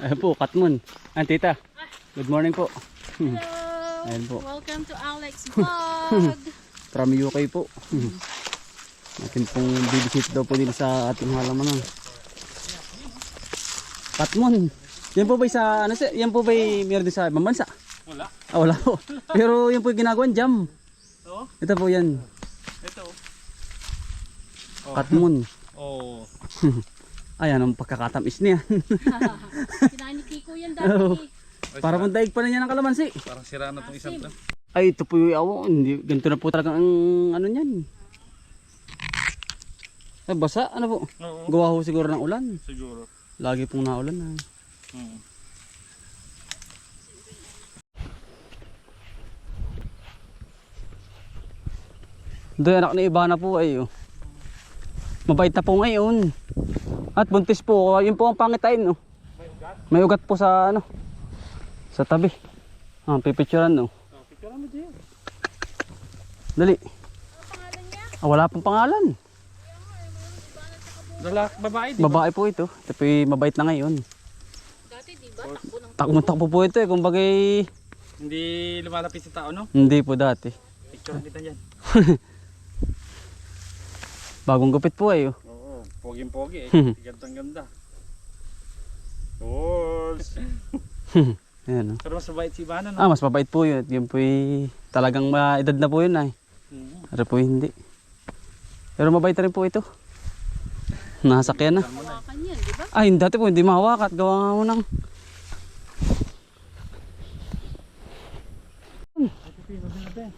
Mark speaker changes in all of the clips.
Speaker 1: Ayan po, Katmon. Ayan, tita. Good morning po.
Speaker 2: Hello!
Speaker 1: Ayan po.
Speaker 2: Welcome to Alex Vlog!
Speaker 1: From UK po. Atin pong bibisit daw po din sa ating halamanan. Katmon. Yan po ba sa, ano siya? Yan po ba meron din sa ibang bansa?
Speaker 3: Wala.
Speaker 1: Ah, wala po. Pero yan po yung ginagawan jam.
Speaker 3: Oo.
Speaker 1: Ito po yan.
Speaker 3: Ito.
Speaker 1: Katmon.
Speaker 3: Oh.
Speaker 1: Ayan ang pagkakatamis niya.
Speaker 2: Kinain ni Kiko yan
Speaker 1: Oo.
Speaker 2: dati.
Speaker 1: Para pong daig pa na niya ng kalamansi.
Speaker 3: Parang sira na itong isang to.
Speaker 1: Ay, ito po yung awo. Hindi, ganito na po talaga ang ano niyan. Ay, basa. Ano po?
Speaker 3: Oo.
Speaker 1: Gawa ho siguro ng ulan.
Speaker 3: Siguro.
Speaker 1: Lagi pong naulan na. Doon anak ni Ivana po ay mabait na po ngayon. At buntis po, yun po ang pangitain no. May ugat po sa ano, sa tabi. Ah, pipicturean no.
Speaker 3: Picture mo dyan.
Speaker 1: Dali.
Speaker 2: Ano pangalan niya?
Speaker 1: Ah, wala pong pangalan.
Speaker 3: Babae di ba?
Speaker 1: Babae po ito. Ito po yung mabait na ngayon.
Speaker 2: Dati diba? Takbo ng
Speaker 1: Takbo-takbo po ito eh. Kumbaga
Speaker 3: Hindi lumalapit sa tao, no?
Speaker 1: hindi po dati.
Speaker 3: Picture kita dyan.
Speaker 1: Bagong gupit po eh.
Speaker 3: Oo. Poging-pogi eh. Gandang-ganda. Tools.
Speaker 1: Ayan, oh.
Speaker 3: Pero mas mabait si Ivana, no?
Speaker 1: Ah, mas mabait po yun. Yun po talagang edad na po yun ay. Pero po hindi. Pero mabait na rin po ito. Nasakyan na.
Speaker 2: hawakan yan, diba?
Speaker 1: Ay, dati po hindi mahawakat. Gawa nga mo ng...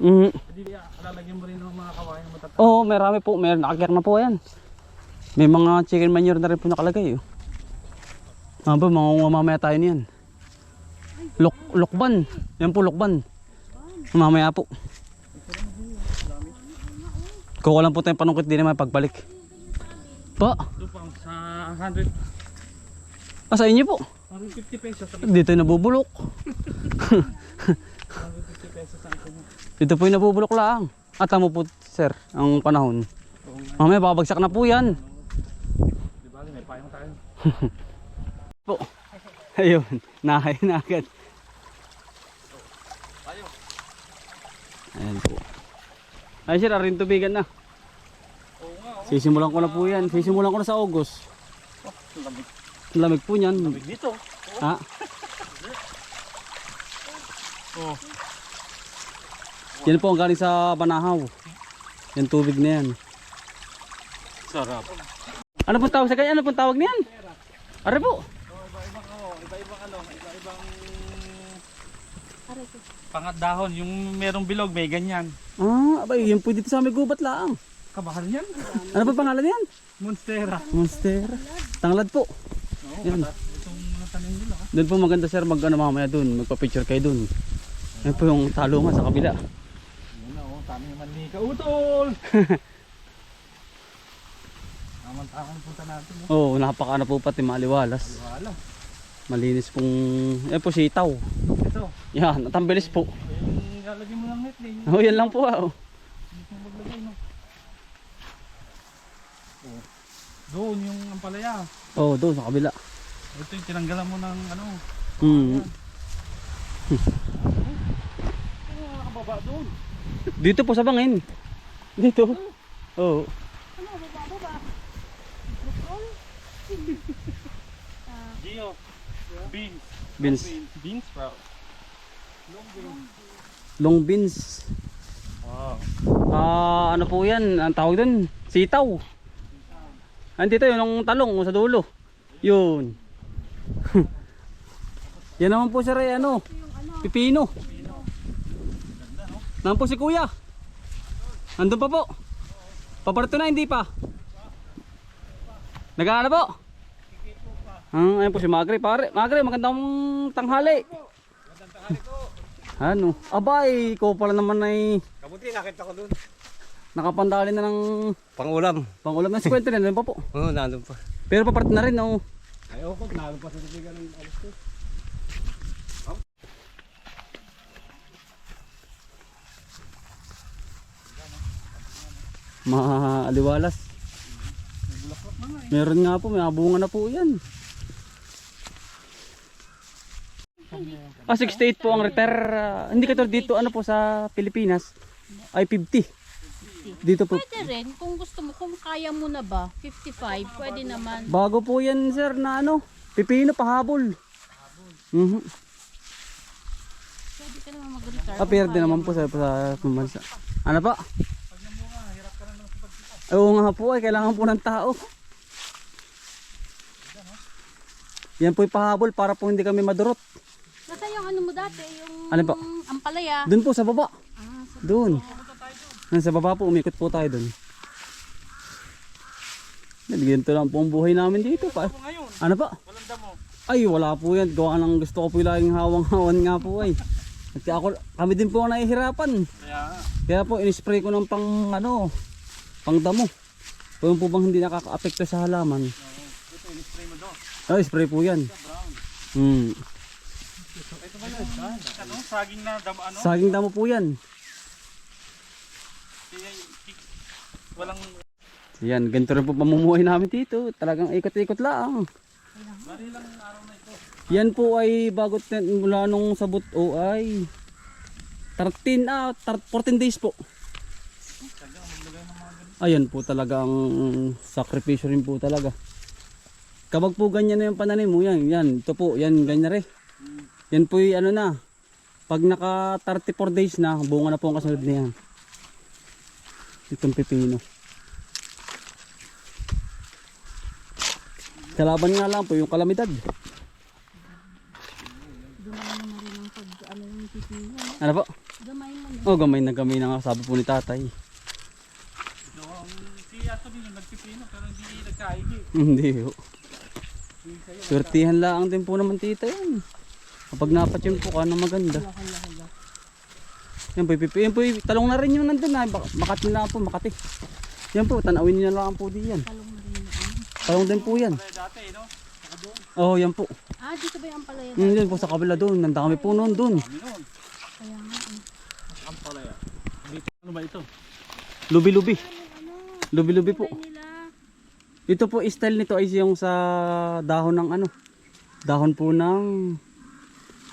Speaker 1: Mm.
Speaker 3: Hindi, lalagyan mo rin ng mga kawayan matataas.
Speaker 1: Oo, marami po. May nakakyar na po yan. May mga chicken manure na rin po nakalagay. Oh. Mga mamaya tayo niyan. Lukban. Yan po lukban. Mamaya po. Kuha lang po tayong panungkit din naman pagbalik. Pa?
Speaker 3: Ito pang sa 100.
Speaker 1: Ah, sa inyo po.
Speaker 3: 150 pesos.
Speaker 1: Dito yung nabubulok.
Speaker 3: 150 pesos ang ito.
Speaker 1: Dito po yung nabubulok lang. At tamo po sir, ang panahon. Mamaya babagsak na po yan.
Speaker 3: Di ba? May payong tayo.
Speaker 1: Po. Ayun, nahay na agad.
Speaker 3: Payong.
Speaker 1: Ayan po. Ay sir, arin tubigan na.
Speaker 3: Oo nga.
Speaker 1: Sisimulan ko na po yan. Sisimulan ko na sa August.
Speaker 3: Ang lamig.
Speaker 1: Ang lamig po niyan.
Speaker 3: Lamig dito.
Speaker 1: Ha?
Speaker 3: Oh.
Speaker 1: Yan po ang galing sa Banahaw. Yan tubig na yan.
Speaker 3: Sarap.
Speaker 1: Ano pong tawag sa kanya? Ano pong tawag niyan? Are po.
Speaker 3: Iba-ibang
Speaker 2: Aray ko.
Speaker 3: pangat dahon, yung merong bilog, may ganyan.
Speaker 1: Ah, abay, yan po dito sa aming gubat lang.
Speaker 3: Kabahal yan.
Speaker 1: Ano po pangalan niyan?
Speaker 3: Monstera.
Speaker 1: Monster. Tanglad po.
Speaker 3: Oo,
Speaker 1: Yan.
Speaker 3: itong mga tanim nila.
Speaker 1: Doon po maganda sir, mamaya doon. Magpa-picture kayo doon. Yan po yung talungan sa kabila.
Speaker 3: Yun na, tanim naman ni Kautol. Tamang-tamang punta natin.
Speaker 1: Oo, napaka po pati maliwalas.
Speaker 3: Wala.
Speaker 1: Malinis pong, yan po sitaw.
Speaker 3: Ito,
Speaker 1: Yan, at ang bilis po.
Speaker 3: yung lalagyan mo ng net eh.
Speaker 1: Oh, yan lang po. Oh.
Speaker 3: Hindi mo maglagay, no? Oh. Doon yung ampalaya.
Speaker 1: Oh, doon sa kabila.
Speaker 3: Ito yung tinanggalan mo ng ano.
Speaker 1: Hmm.
Speaker 3: Ano nakababa doon?
Speaker 1: Dito po sa bangin. Dito. Oh.
Speaker 2: Ano, baba?
Speaker 3: Gio. Beans.
Speaker 1: Beans.
Speaker 3: Beans sprout. Long beans.
Speaker 1: Long beans.
Speaker 3: Wow.
Speaker 1: Ah, ano po yan? Ang tawag doon? Sitaw. Andito yun, ang talong sa dulo. Yun. Yan naman po sir, ano? Pipino. Naman po si kuya. Andun pa po. Paparito na, hindi pa. Nag-aano po? Ayun po si Magre, pare. Magre, magandang tanghali. Ano? Abay, ko pala naman ay
Speaker 4: Kabuti nakita ko doon.
Speaker 1: nakapandali na ng
Speaker 4: Pangulam.
Speaker 1: pangulam na 50 na doon pa po.
Speaker 4: Oo, nandun pa.
Speaker 1: Pero paparito na rin, no?
Speaker 4: Ayaw ko, nandun pa sa tibigan ng alis ko.
Speaker 1: Maaliwalas. Meron nga po, may bunga na po yan. Ah, 68 po ang retire. Hindi ka dito ano po sa Pilipinas ay 50. Dito po.
Speaker 2: Pwede rin, kung gusto mo, kung kaya mo na ba, 55, pwede naman.
Speaker 1: Bago po yan sir na ano, pipino pahabol.
Speaker 2: Pwede ka naman mag-retire.
Speaker 1: Ah, pwede naman po sa pambansa. Ano pa? Oo nga po ay kailangan po ng tao. Yan po yung pahabol para po hindi kami madurot.
Speaker 2: Nasa yung ano mo dati, yung
Speaker 1: Ano po?
Speaker 2: ampalaya.
Speaker 1: Doon po sa baba.
Speaker 2: Ah, sa
Speaker 1: Doon. Sa baba po, umikot po tayo doon. Ganito lang po ang buhay namin dito pa. Ano pa?
Speaker 3: Walang damo.
Speaker 1: Ay, wala po yan. Gawa ng gusto ko po yung laging hawang-hawan nga po ay. At kami din po ang nahihirapan. Kaya po, in-spray ko ng pang damo. Kung po bang hindi nakaka-apekto sa halaman.
Speaker 3: Ito, in-spray mo doon.
Speaker 1: Ay, spray po yan.
Speaker 3: Ito ba yun? Ano? Saging na damo ano?
Speaker 1: Saging damo po yan.
Speaker 3: Walang...
Speaker 1: Yan, ganito rin po pamumuhay namin dito. Talagang ikot-ikot lang. Yan po ay bago mula nung sabot o ay 14 days po. Ayan po talagang sakripisyo rin po talaga. Kapag po ganyan na yung pananim mo, yan, ito po, yan, ganyan rin. Yan po yung ano na, pag naka 34 days na, bunga na po ang kasunod na yan. Itong pipino. Kalaban nga lang po yung kalamidad.
Speaker 2: Gamay mo na rin ang pag, ano yung pipino.
Speaker 1: Ano po?
Speaker 2: Gamay mo na.
Speaker 1: Oh, gamay na nga sabi po ni tatay.
Speaker 3: Si Ato din yung nagpipino pero hindi nagkaigi.
Speaker 1: Hindi po. Swertihan lang din po naman tita yan. Kapag napatsin po ka na maganda. Yan po, yan po, talong na rin yung nandun na. Makati na po, Makati. Yan po, tanawin nyo na lang po di yan.
Speaker 2: Talong mo rin yan.
Speaker 1: Talong din po yan.
Speaker 3: Dati, no?
Speaker 1: Oh, yan po.
Speaker 2: Ah, dito ba yung ampalaya?
Speaker 1: Yan po sa kabila doon. Nandami po noon doon.
Speaker 2: Kaya nga.
Speaker 3: Ang palaya. Dito, ano ba ito?
Speaker 1: Lubi-lubi.
Speaker 2: Ano?
Speaker 1: Lubi-lubi po.
Speaker 2: Kulay nila.
Speaker 1: Ito po, style nito ay yung sa dahon ng ano. Dahon po ng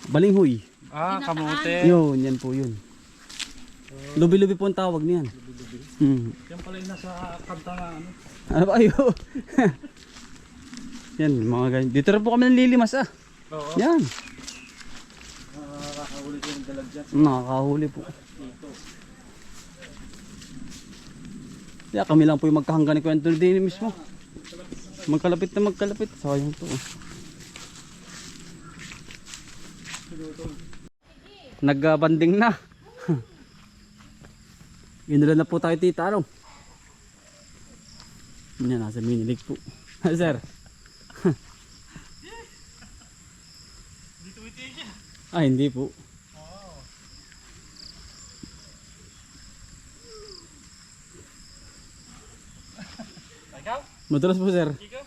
Speaker 1: balinghoy.
Speaker 3: Ah, kamote.
Speaker 1: Yun, yan po yun. Lubi-lubi po ang tawag niyan.
Speaker 3: Yan pala yung nasa kanta na ano.
Speaker 1: Ano ba ayo? Yan, mga ganyan. Dito rin po kami nalilimas
Speaker 3: Oo.
Speaker 1: Yan.
Speaker 3: Nakakahuli ko yung dalag dyan.
Speaker 1: Nakakahuli po. Kaya kami lang po yung magkahanggan ni Kwento din mismo. Magkalapit na magkalapit. Sayang to. Nagbanding na. Ginula na po tayo tita. Ano? Yan, nasa minilig po. Sir.
Speaker 3: Dito ito siya.
Speaker 1: Ah, hindi po.
Speaker 3: Ikaw?
Speaker 1: Madalas po sir.
Speaker 3: Ikaw?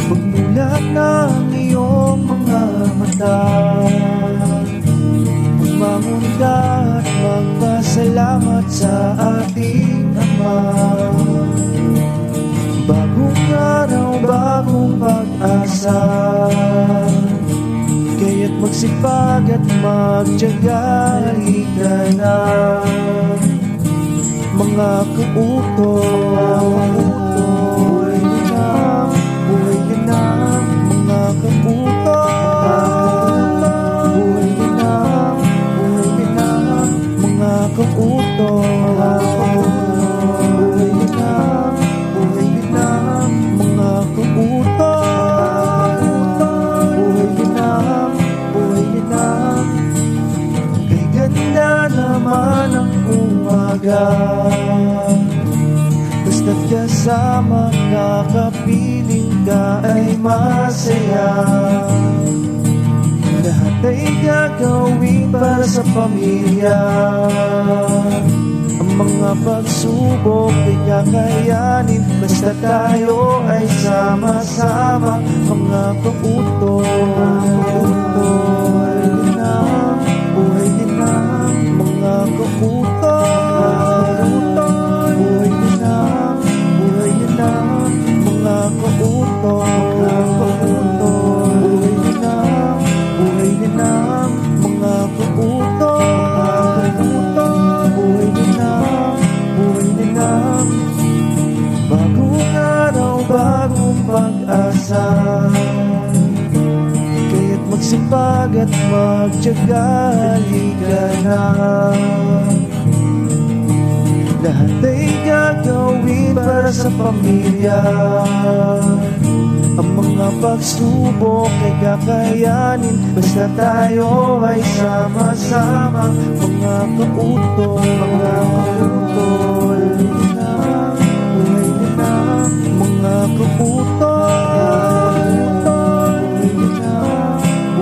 Speaker 5: Pagmulat ng iyong mga mata, magmamunda at magpasalamat sa ating Ama. Bagong araw, bagong pag-asa, kaya't magsipag at magtiyaga. Halika na, mga kautoy. Buhay ka na, mga kautoy. Buhay ka na, mga kautoy. Buhay ka na, mga kautoy. Buhay ka na, kay ganda naman ang umaga. Basta't kasama ka, kapiling ka ay masaya. Lahat ay gagawin para sa pamilya. Ang mga pagsubok ay kakayanin, basta tayo ay sama-sama. Mga kautoy, buhay ka na, magsipag at magtiyaga. Halika na, lahat ay gagawin para sa pamilya. Ang mga pagsubok ay kakayanin basta tayo ay sama-sama. Mga kautol, mga kautol,